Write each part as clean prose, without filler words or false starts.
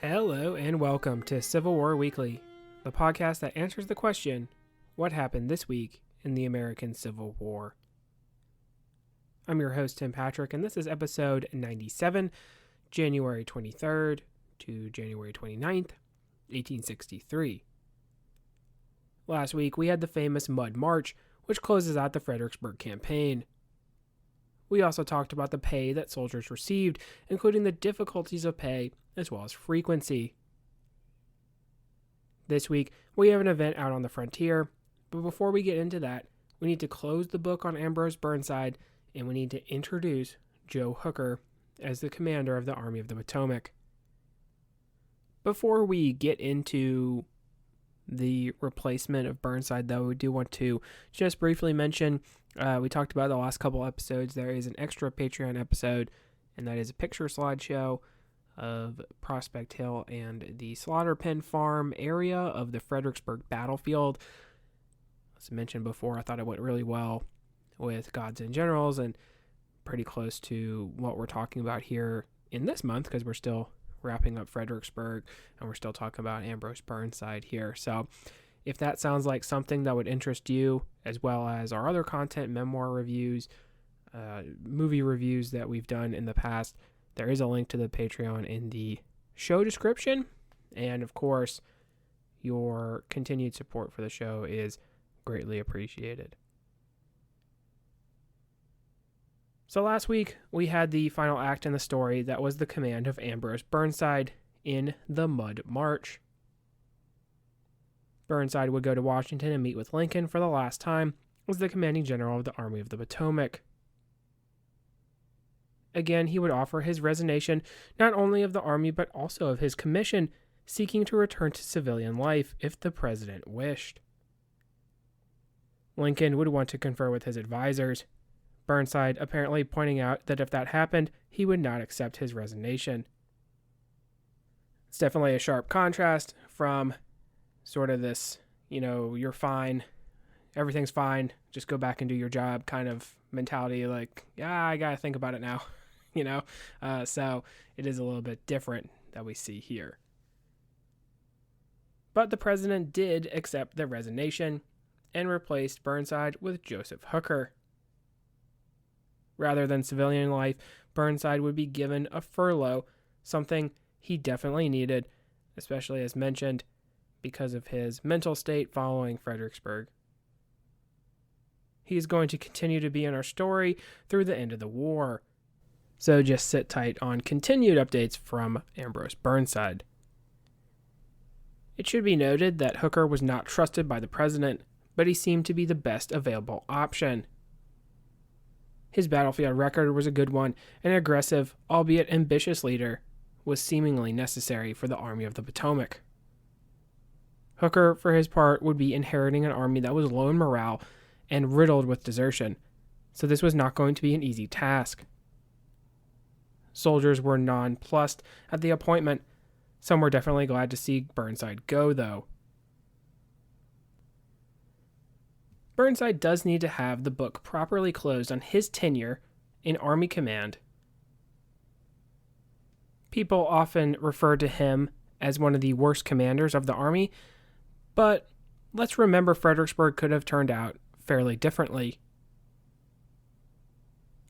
Hello and welcome to Civil War Weekly, the podcast that answers the question, what happened this week in the American Civil War? I'm your host, Tim Patrick, and this is episode 97, January 23rd to January 29th, 1863. Last week, we had the famous Mud March, which closes out the Fredericksburg campaign. We also talked about the pay that soldiers received, including the difficulties of pay as well as frequency. This week, we have an event out on the frontier, but before we get into that, we need to close the book on Ambrose Burnside, and we need to introduce Joe Hooker as the commander of the Army of the Potomac. Before we get into the replacement of Burnside, though, we do want to just briefly mention, we talked about the last couple episodes, there is an extra Patreon episode, and that is a picture slideshow of Prospect Hill and the Slaughter Pen Farm area of the Fredericksburg battlefield. As mentioned before, I thought it went really well with Gods and Generals and pretty close to what we're talking about here in this month because we're still wrapping up Fredericksburg and we're still talking about Ambrose Burnside here. So if that sounds like something that would interest you, as well as our other content, memoir reviews, movie reviews that we've done in the past, there is a link to the Patreon in the show description. And of course, your continued support for the show is greatly appreciated. So last week, we had the final act in the story that was the command of Ambrose Burnside in the Mud March. Burnside would go to Washington and meet with Lincoln for the last time as the commanding general of the Army of the Potomac. Again, he would offer his resignation not only of the Army but also of his commission, seeking to return to civilian life if the president wished. Lincoln would want to confer with his advisors, Burnside apparently pointing out that if that happened, he would not accept his resignation. It's definitely a sharp contrast from sort of this, you're fine, everything's fine, just go back and do your job kind of mentality, like, yeah, I gotta think about it now, so it is a little bit different that we see here. But the president did accept the resignation and replaced Burnside with Joseph Hooker. Rather than civilian life, Burnside would be given a furlough, something he definitely needed, especially as mentioned, because of his mental state following Fredericksburg. He is going to continue to be in our story through the end of the war. So just sit tight on continued updates from Ambrose Burnside. It should be noted that Hooker was not trusted by the president, but he seemed to be the best available option. His battlefield record was a good one, and an aggressive, albeit ambitious leader was seemingly necessary for the Army of the Potomac. Hooker, for his part, would be inheriting an army that was low in morale and riddled with desertion, so this was not going to be an easy task. Soldiers were nonplussed at the appointment. Some were definitely glad to see Burnside go, though. Burnside does need to have the book properly closed on his tenure in Army command. People often refer to him as one of the worst commanders of the Army, but let's remember Fredericksburg could have turned out fairly differently.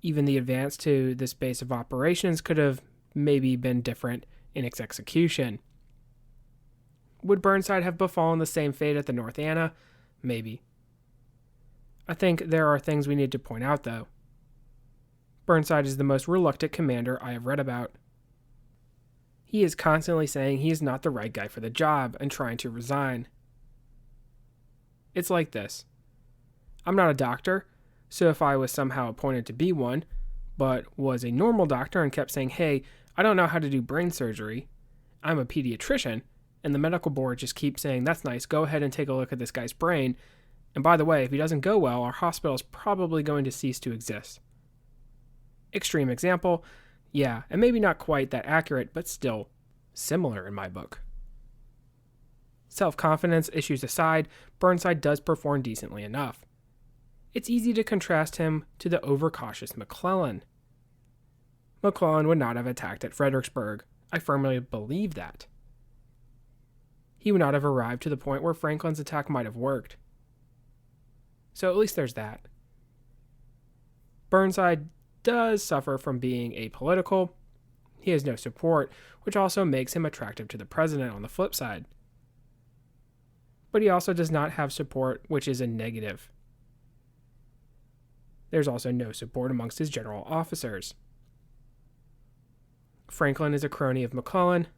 Even the advance to this base of operations could have maybe been different in its execution. Would Burnside have befallen the same fate at the North Anna? Maybe. I think there are things we need to point out, though. Burnside is the most reluctant commander I have read about. He is constantly saying he is not the right guy for the job and trying to resign. It's like this. I'm not a doctor, so if I was somehow appointed to be one, but was a normal doctor and kept saying, hey, I don't know how to do brain surgery, I'm a pediatrician, and the medical board just keeps saying, that's nice, go ahead and take a look at this guy's brain, and by the way, if he doesn't go well, our hospital is probably going to cease to exist. Extreme example, yeah, and maybe not quite that accurate, but still similar in my book. Self-confidence issues aside, Burnside does perform decently enough. It's easy to contrast him to the overcautious McClellan. McClellan would not have attacked at Fredericksburg. I firmly believe that. he would not have arrived to the point where Franklin's attack might have worked. So at least there's that. Burnside does suffer from being apolitical. He has no support, which also makes him attractive to the president on the flip side. But he also does not have support, which is a negative. There's also no support amongst his general officers. Franklin is a crony of McClellan.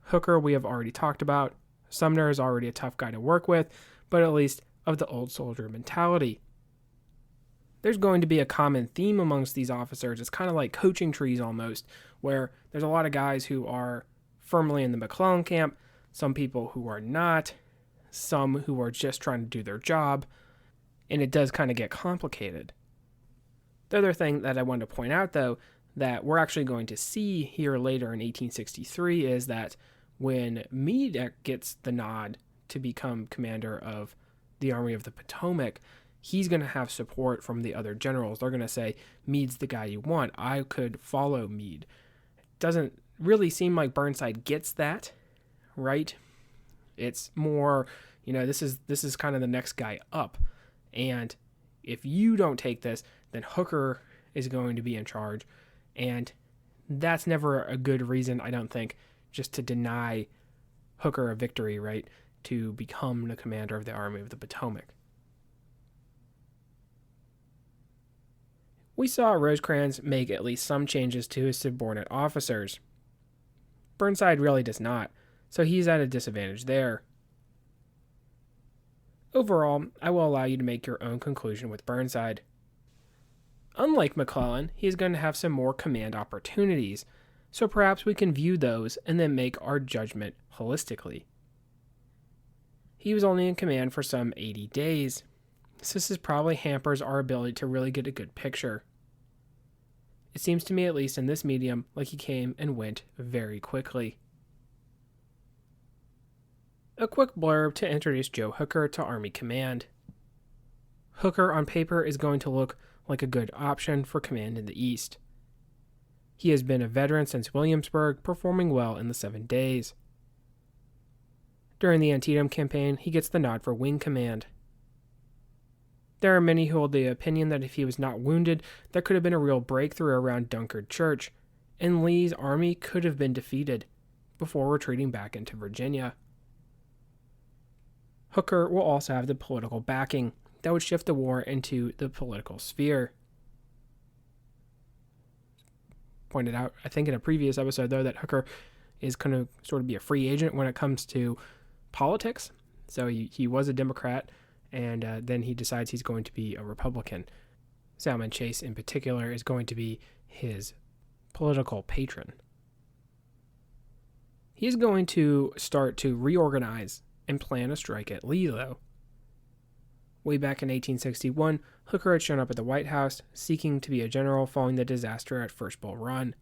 Hooker we have already talked about. Sumner is already a tough guy to work with, but at least of the old soldier mentality. There's going to be a common theme amongst these officers. It's kind of like coaching trees almost, where there's a lot of guys who are firmly in the McClellan camp, some people who are not, some who are just trying to do their job, and it does kind of get complicated. The other thing that I wanted to point out, though, that we're actually going to see here later in 1863 is that when Meade gets the nod to become commander of the Army of the Potomac, he's going to have support from the other generals. They're going to say, Meade's the guy you want. I could follow Meade. Doesn't really seem like Burnside gets that, right? It's more, this is kind of the next guy up. And if you don't take this, then Hooker is going to be in charge. And that's never a good reason, I don't think, just to deny Hooker a victory, right? To become the commander of the Army of the Potomac. We saw Rosecrans make at least some changes to his subordinate officers. Burnside really does not, so he's at a disadvantage there. Overall, I will allow you to make your own conclusion with Burnside. Unlike McClellan, he is going to have some more command opportunities, so perhaps we can view those and then make our judgment holistically. He was only in command for some 80 days, so this probably hampers our ability to really get a good picture. It seems to me, at least in this medium, like he came and went very quickly. A quick blurb to introduce Joe Hooker to Army Command. Hooker on paper is going to look like a good option for command in the East. He has been a veteran since Williamsburg, performing well in the 7 days. During the Antietam campaign, he gets the nod for wing command. There are many who hold the opinion that if he was not wounded, there could have been a real breakthrough around Dunkard Church, and Lee's army could have been defeated before retreating back into Virginia. Hooker will also have the political backing that would shift the war into the political sphere. Pointed out, I think in a previous episode, though, that Hooker is going to sort of be a free agent when it comes to politics. So he was a Democrat, and then he decides he's going to be a Republican. Salmon Chase, in particular, is going to be his political patron. He is going to start to reorganize and plan a strike at Lee, though. Way back in 1861, Hooker had shown up at the White House, seeking to be a general following the disaster at First Bull Run.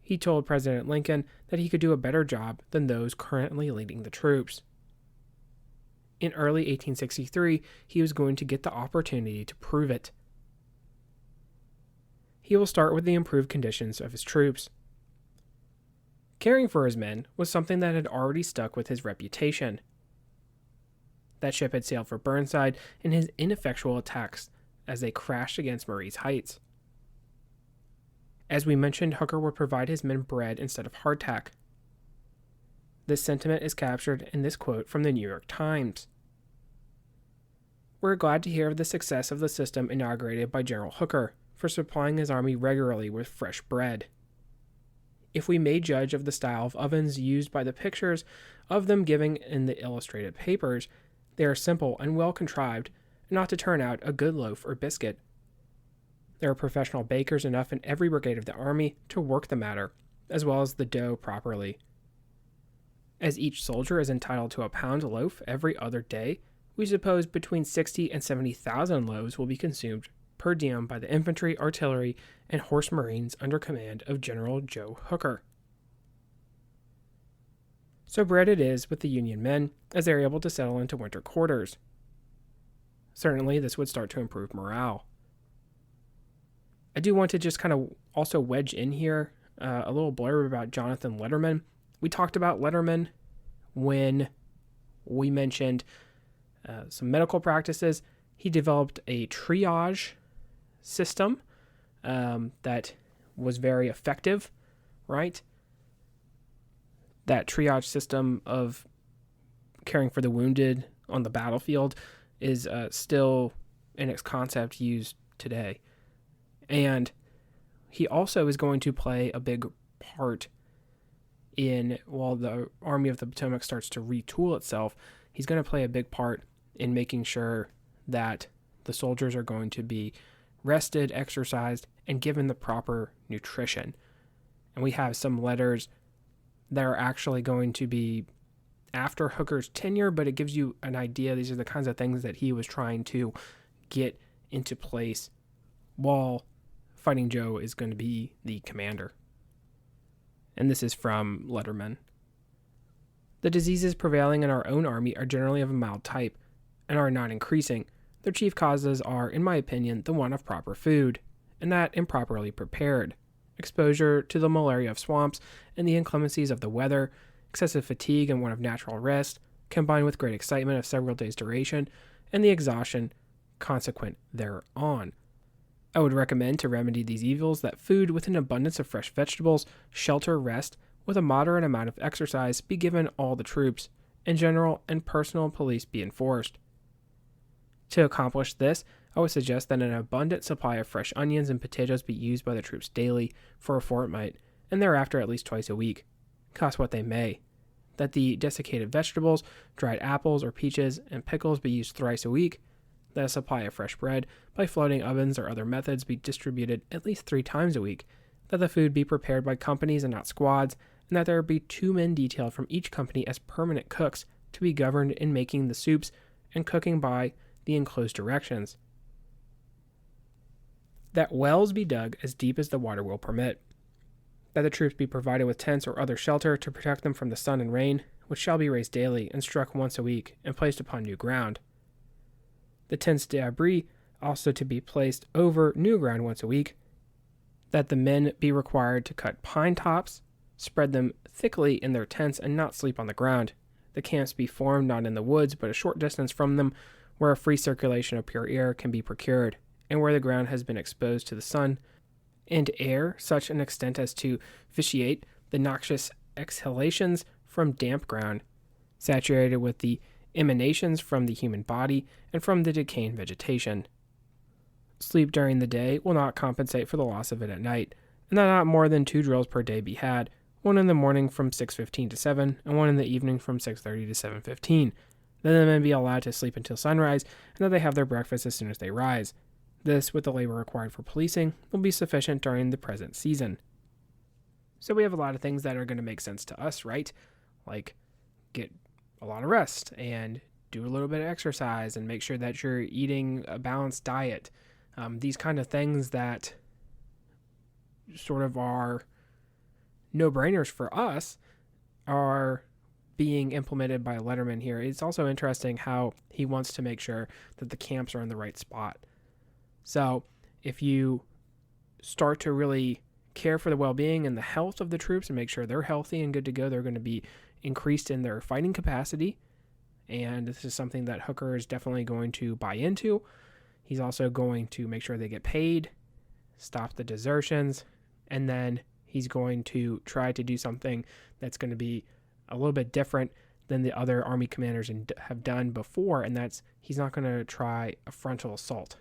He told President Lincoln that he could do a better job than those currently leading the troops. In early 1863, he was going to get the opportunity to prove it. He will start with the improved conditions of his troops. Caring for his men was something that had already stuck with his reputation. That ship had sailed for Burnside in his ineffectual attacks as they crashed against Marye's Heights. As we mentioned, Hooker would provide his men bread instead of hardtack. This sentiment is captured in this quote from the New York Times. We're glad to hear of the success of the system inaugurated by General Hooker for supplying his army regularly with fresh bread. If we may judge of the style of ovens used by the pictures of them given in the illustrated papers, they are simple and well contrived, not to turn out a good loaf or biscuit. There are professional bakers enough in every brigade of the army to work the matter, as well as the dough properly. As each soldier is entitled to a pound loaf every other day, we suppose between 60 and 70,000 loaves will be consumed per diem by the infantry, artillery, and horse marines under command of General Joe Hooker. So bread it is with the Union men as they are able to settle into winter quarters. Certainly, this would start to improve morale. I do want to just kind of also wedge in here a little blurb about Jonathan Letterman. We talked about Letterman when we mentioned some medical practices, he developed a triage system that was very effective, right? That triage system of caring for the wounded on the battlefield is still in its concept used today. And he also is going to play a big part in, while the Army of the Potomac starts to retool itself, he's going to play a big part in making sure that the soldiers are going to be rested, exercised, and given the proper nutrition. And we have some letters that are actually going to be after Hooker's tenure, but it gives you an idea. These are the kinds of things that he was trying to get into place while Fighting Joe is going to be the commander. And this is from Letterman. The diseases prevailing in our own army are generally of a mild type and are not increasing. Their chief causes are, in my opinion, the want of proper food, and that improperly prepared, exposure to the malaria of swamps and the inclemencies of the weather, excessive fatigue and want of natural rest, combined with great excitement of several days' duration, and the exhaustion consequent thereon. I would recommend to remedy these evils that food with an abundance of fresh vegetables, shelter, rest, with a moderate amount of exercise be given all the troops, and general and personal police be enforced. To accomplish this, I would suggest that an abundant supply of fresh onions and potatoes be used by the troops daily for a fortnight, and thereafter at least twice a week, cost what they may. That the desiccated vegetables, dried apples or peaches, and pickles be used thrice a week. That a supply of fresh bread, by floating ovens or other methods, be distributed at least 3 times a week. That the food be prepared by companies and not squads, and that there be 2 men detailed from each company as permanent cooks to be governed in making the soups and cooking by the enclosed directions. That wells be dug as deep as the water will permit. That the troops be provided with tents or other shelter to protect them from the sun and rain, which shall be raised daily and struck once a week and placed upon new ground. The tents d'abri also to be placed over new ground once a week. That the men be required to cut pine tops, spread them thickly in their tents, and not sleep on the ground. The camps be formed not in the woods, but a short distance from them, where a free circulation of pure air can be procured, and where the ground has been exposed to the sun and air such an extent as to vitiate the noxious exhalations from damp ground, saturated with the emanations from the human body and from the decaying vegetation. Sleep during the day will not compensate for the loss of it at night, and that not more than 2 drills per day be had, one in the morning from 6:15 to 7, and one in the evening from 6:30 to 7:15. Then the men be allowed to sleep until sunrise, and that they have their breakfast as soon as they rise. This, with the labor required for policing, will be sufficient during the present season. So we have a lot of things that are going to make sense to us, right? Like, get a lot of rest and do a little bit of exercise and make sure that you're eating a balanced diet. These kind of things that sort of are no-brainers for us are being implemented by Letterman here. It's also interesting how he wants to make sure that the camps are in the right spot. So if you start to really care for the well-being and the health of the troops and make sure they're healthy and good to go, they're going to be increased in their fighting capacity. And this is something that Hooker is definitely going to buy into. He's also going to make sure they get paid, stop the desertions, and then he's going to try to do something that's going to be a little bit different than the other Army commanders have done before, and that's he's not going to try a frontal assault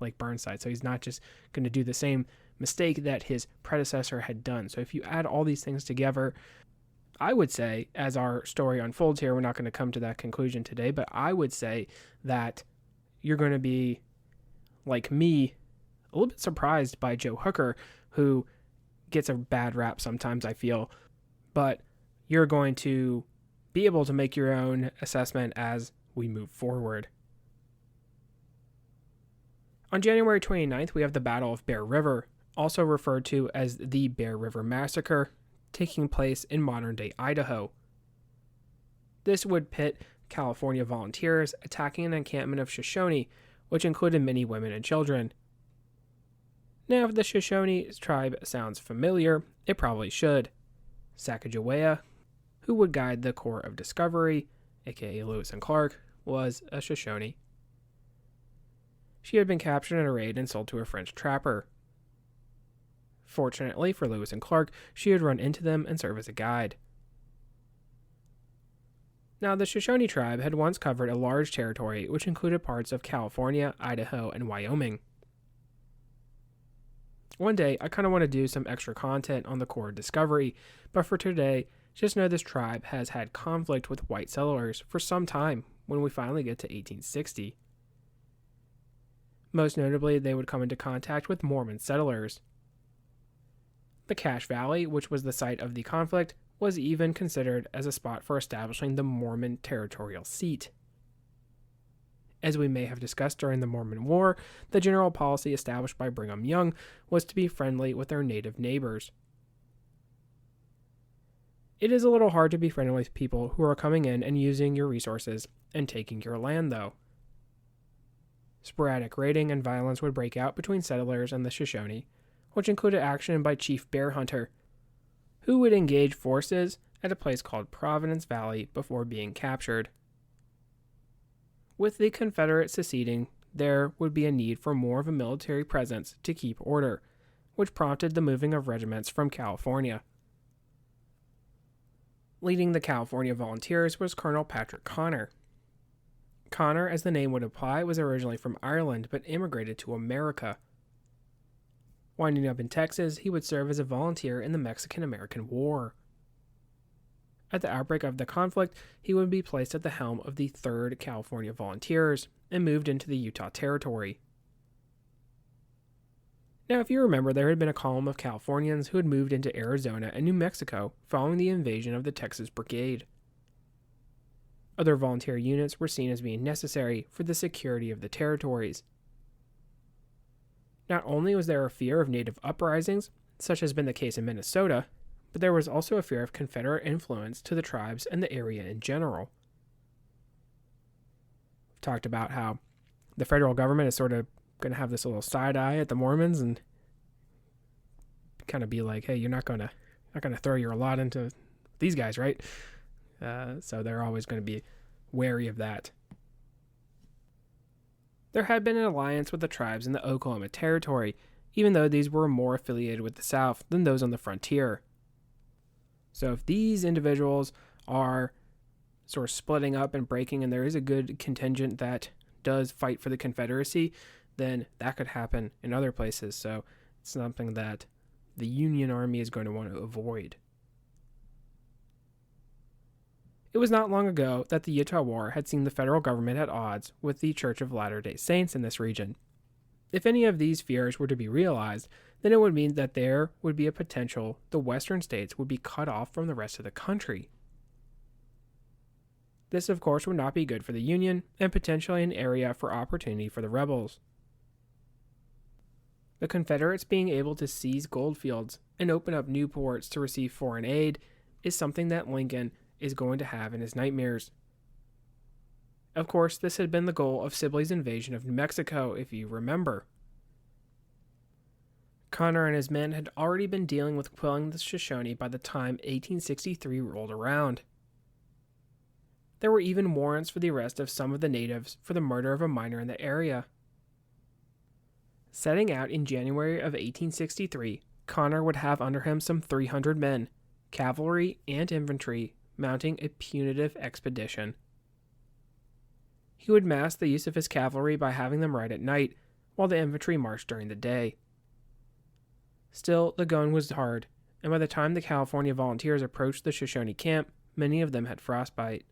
like Burnside. So he's not just going to do the same mistake that his predecessor had done. So if you add all these things together, I would say, as our story unfolds here, we're not going to come to that conclusion today, but I would say that you're going to be, like me, a little bit surprised by Joe Hooker, who gets a bad rap sometimes, I feel, but you're going to be able to make your own assessment as we move forward. On January 29th, we have the Battle of Bear River, also referred to as the Bear River Massacre, taking place in modern-day Idaho. This would pit California volunteers attacking an encampment of Shoshone, which included many women and children. Now, if the Shoshone tribe sounds familiar, it probably should. Sacagawea, who would guide the Corps of Discovery, aka Lewis and Clark, was a Shoshone. She had been captured in a raid and sold to a French trapper. Fortunately for Lewis and Clark, she had run into them and served as a guide. Now, the Shoshone tribe had once covered a large territory which included parts of California, Idaho, and Wyoming. One day, I kind of want to do some extra content on the Corps of Discovery, but for today, just know this tribe has had conflict with white settlers for some time when we finally get to 1860. Most notably, they would come into contact with Mormon settlers. The Cache Valley, which was the site of the conflict, was even considered as a spot for establishing the Mormon territorial seat. As we may have discussed during the Mormon War, the general policy established by Brigham Young was to be friendly with their native neighbors. It is a little hard to be friendly with people who are coming in and using your resources and taking your land, though. Sporadic raiding and violence would break out between settlers and the Shoshone, which included action by Chief Bear Hunter, who would engage forces at a place called Providence Valley before being captured. With the Confederates seceding, there would be a need for more of a military presence to keep order, which prompted the moving of regiments from California. Leading the California Volunteers was Colonel Patrick Connor. Connor, as the name would imply, was originally from Ireland but immigrated to America. Winding up in Texas, he would serve as a volunteer in the Mexican-American War. At the outbreak of the conflict, he would be placed at the helm of the 3rd California Volunteers and moved into the Utah Territory. Now, if you remember, there had been a column of Californians who had moved into Arizona and New Mexico following the invasion of the Texas Brigade. Other volunteer units were seen as being necessary for the security of the territories. Not only was there a fear of native uprisings, such as has been the case in Minnesota, but there was also a fear of Confederate influence to the tribes and the area in general. We've talked about how the federal government is sort of going to have this little side eye at the Mormons and kind of be like, hey, you're not going to throw your lot into these guys, right? So they're always going to be wary of that. There had been an alliance with the tribes in the Oklahoma Territory, even though these were more affiliated with the South than those on the frontier. So if these individuals are sort of splitting up and breaking, and there is a good contingent that does fight for the Confederacy, then that could happen in other places. So it's something that the Union Army is going to want to avoid. It was not long ago that the Utah War had seen the federal government at odds with the Church of Latter-day Saints in this region. If any of these fears were to be realized, then it would mean that there would be a potential the western states would be cut off from the rest of the country. This, of course, would not be good for the Union and potentially an area for opportunity for the rebels. The Confederates being able to seize gold fields and open up new ports to receive foreign aid is something that Lincoln is going to have in his nightmares. Of course, this had been the goal of Sibley's invasion of New Mexico, if you remember. Connor and his men had already been dealing with quelling the Shoshone by the time 1863 rolled around. There were even warrants for the arrest of some of the natives for the murder of a miner in the area. Setting out in January of 1863, Connor would have under him some 300 men, cavalry and infantry, mounting a punitive expedition. He would mask the use of his cavalry by having them ride at night, while the infantry marched during the day. Still, the going was hard, and by the time the California Volunteers approached the Shoshone camp, many of them had frostbite.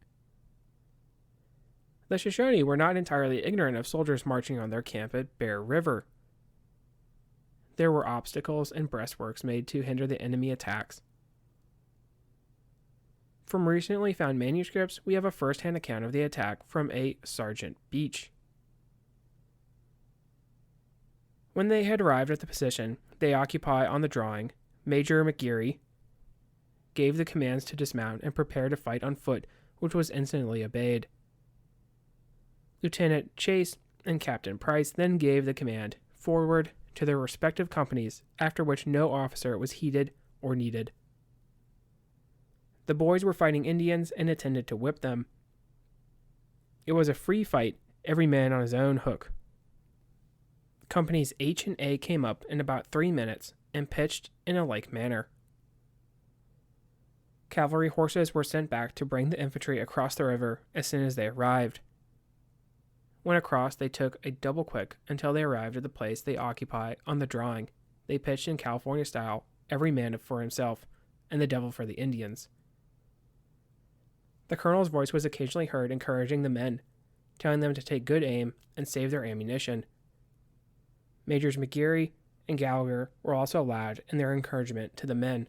The Shoshone were not entirely ignorant of soldiers marching on their camp at Bear River. There were obstacles and breastworks made to hinder the enemy attacks. From recently found manuscripts, we have a first-hand account of the attack from a Sergeant Beach. When they had arrived at the position they occupy on the drawing, Major McGeary gave the commands to dismount and prepare to fight on foot, which was instantly obeyed. Lieutenant Chase and Captain Price then gave the command, forward, to their respective companies, after which no officer was heeded or needed. The boys were fighting Indians and intended to whip them. It was a free fight, every man on his own hook. Companies H and A came up in about 3 minutes and pitched in a like manner. Cavalry horses were sent back to bring the infantry across the river as soon as they arrived. When across, they took a double quick until they arrived at the place they occupy on the drawing. They pitched in California style, every man for himself, and the devil for the Indians. The colonel's voice was occasionally heard encouraging the men, telling them to take good aim and save their ammunition. Majors McGeary and Gallagher were also loud in their encouragement to the men.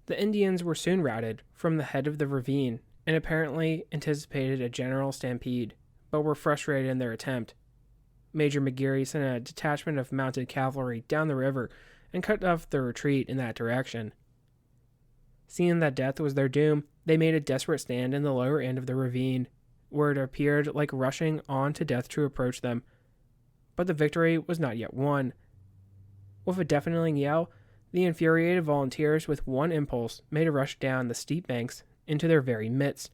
The Indians were soon routed from the head of the ravine and apparently anticipated a general stampede, but were frustrated in their attempt. Major McGeary sent a detachment of mounted cavalry down the river and cut off their retreat in that direction. Seeing that death was their doom, they made a desperate stand in the lower end of the ravine, where it appeared like rushing on to death to approach them. But the victory was not yet won. With a deafening yell, the infuriated volunteers with one impulse made a rush down the steep banks into their very midst,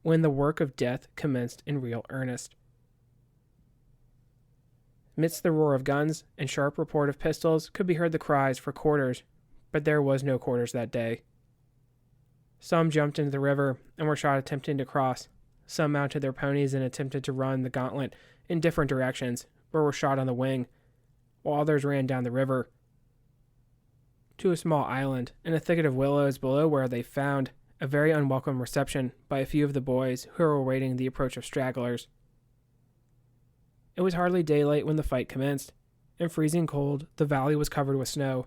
when the work of death commenced in real earnest. Amidst the roar of guns and sharp report of pistols could be heard the cries for quarters, but there was no quarters that day. Some jumped into the river and were shot attempting to cross. Some mounted their ponies and attempted to run the gauntlet in different directions, but were shot on the wing, while others ran down the river to a small island in a thicket of willows below, where they found a very unwelcome reception by a few of the boys who were awaiting the approach of stragglers. It was hardly daylight when the fight commenced. In freezing cold, the valley was covered with snow,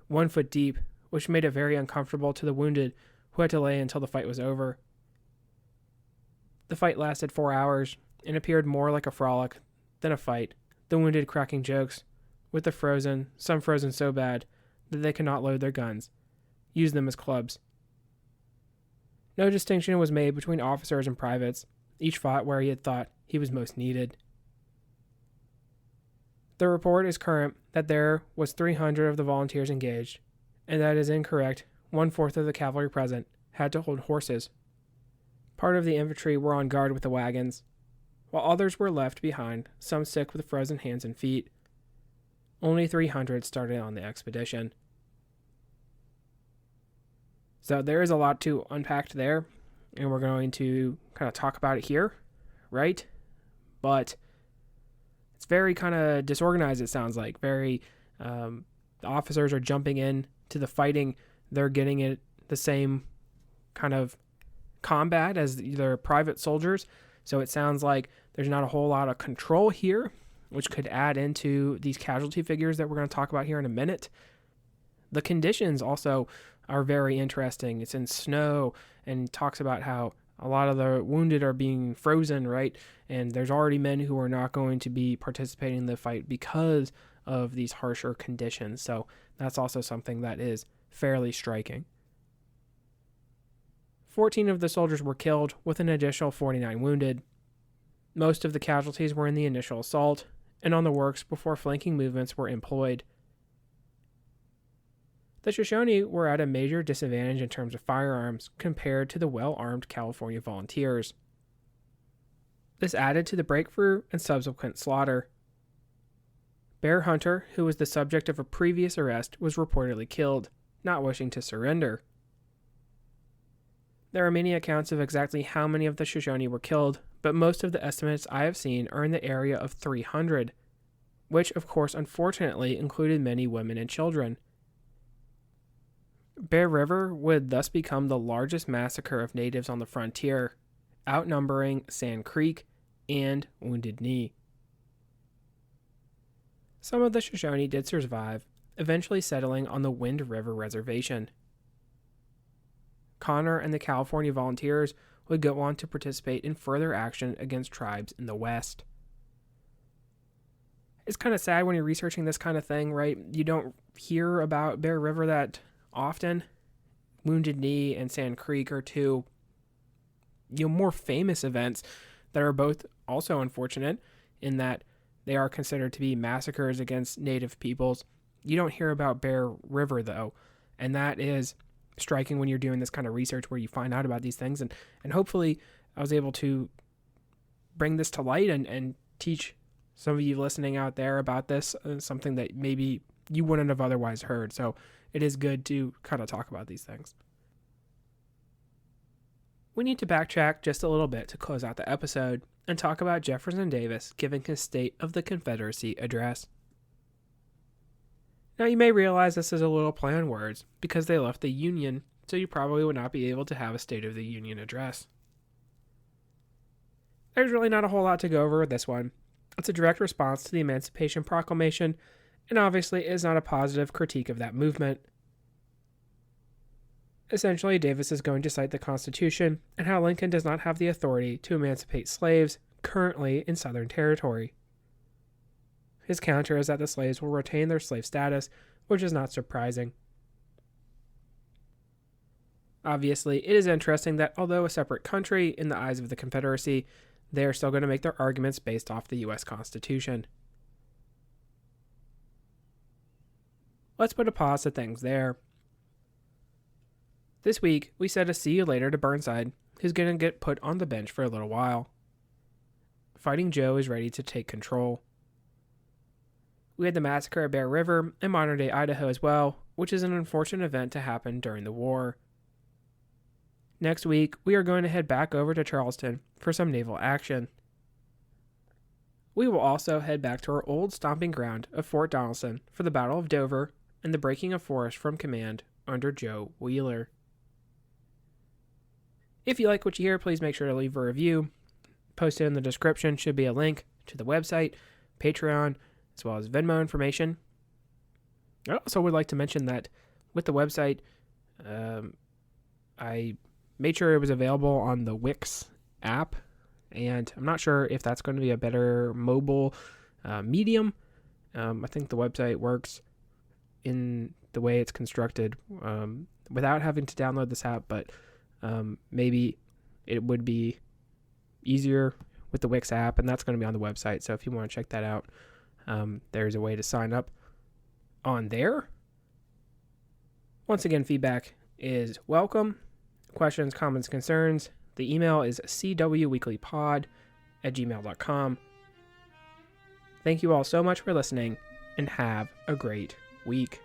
1 foot deep, which made it very uncomfortable to the wounded who had to lay until the fight was over. The fight lasted 4 hours and appeared more like a frolic than a fight, the wounded cracking jokes with the frozen, some frozen so bad that they could not load their guns, use them as clubs. No distinction was made between officers and privates. Each fought where he had thought he was most needed. The report is current that there was 300 of the volunteers engaged, and that is incorrect. 1/4 of the cavalry present had to hold horses. Part of the infantry were on guard with the wagons, while others were left behind, some sick with frozen hands and feet. Only 300 started on the expedition. So there is a lot to unpack there, and we're going to kind of talk about it here, right? But it's very kind of disorganized, it sounds like. The officers are jumping in to the fighting. They're getting it the same kind of combat as their private soldiers. So it sounds like there's not a whole lot of control here, which could add into these casualty figures that we're going to talk about here in a minute. The conditions also are very interesting. It's in snow, and talks about how a lot of the wounded are being frozen, right? And there's already men who are not going to be participating in the fight because of these harsher conditions. So that's also something that is fairly striking. 14 of the soldiers were killed, with an additional 49 wounded. Most of the casualties were in the initial assault and on the works before flanking movements were employed. The Shoshone were at a major disadvantage in terms of firearms compared to the well-armed California volunteers. This added to the breakthrough and subsequent slaughter. Bear Hunter, who was the subject of a previous arrest, was reportedly killed, not wishing to surrender. There are many accounts of exactly how many of the Shoshone were killed, but most of the estimates I have seen are in the area of 300, which of course unfortunately included many women and children. Bear River would thus become the largest massacre of natives on the frontier, outnumbering Sand Creek and Wounded Knee. Some of the Shoshone did survive, eventually settling on the Wind River Reservation. Connor and the California Volunteers would go on to participate in further action against tribes in the West. It's kind of sad when you're researching this kind of thing, right? You don't hear about Bear River that often. Wounded Knee and Sand Creek are two, more famous events that are both also unfortunate in that they are considered to be massacres against native peoples. You don't hear about Bear River, though, and that is striking when you're doing this kind of research where you find out about these things. And hopefully I was able to bring this to light and teach some of you listening out there about this, something that maybe you wouldn't have otherwise heard. So it is good to kind of talk about these things. We need to backtrack just a little bit to close out the episode and talk about Jefferson Davis giving his State of the Confederacy address. Now you may realize this is a little play on words because they left the Union, so you probably would not be able to have a State of the Union address. There's really not a whole lot to go over with this one. It's a direct response to the Emancipation Proclamation, and obviously is not a positive critique of that movement. Essentially, Davis is going to cite the Constitution and how Lincoln does not have the authority to emancipate slaves currently in Southern territory. His counter is that the slaves will retain their slave status, which is not surprising. Obviously, it is interesting that although a separate country in the eyes of the Confederacy, they are still going to make their arguments based off the U.S. Constitution. Let's put a pause to things there. This week, we said a see you later to Burnside, who's going to get put on the bench for a little while. Fighting Joe is ready to take control. We had the massacre at Bear River in modern-day Idaho as well, which is an unfortunate event to happen during the war. Next week, we are going to head back over to Charleston for some naval action. We will also head back to our old stomping ground of Fort Donelson for the Battle of Dover and the breaking of Forest from command under Joe Wheeler. If you like what you hear, please make sure to leave a review. Posted in the description should be a link to the website, Patreon, as well as Venmo information. I also would like to mention that with the website, I made sure it was available on the Wix app, and I'm not sure if that's going to be a better mobile medium. I think the website works in the way it's constructed without having to download this app, but maybe it would be easier with the Wix app, and that's going to be on the website. So if you want to check that out, there's a way to sign up on there. Once again, feedback is welcome. Questions, comments, concerns. The email is cwweeklypod@gmail.com. Thank you all so much for listening, and have a great week.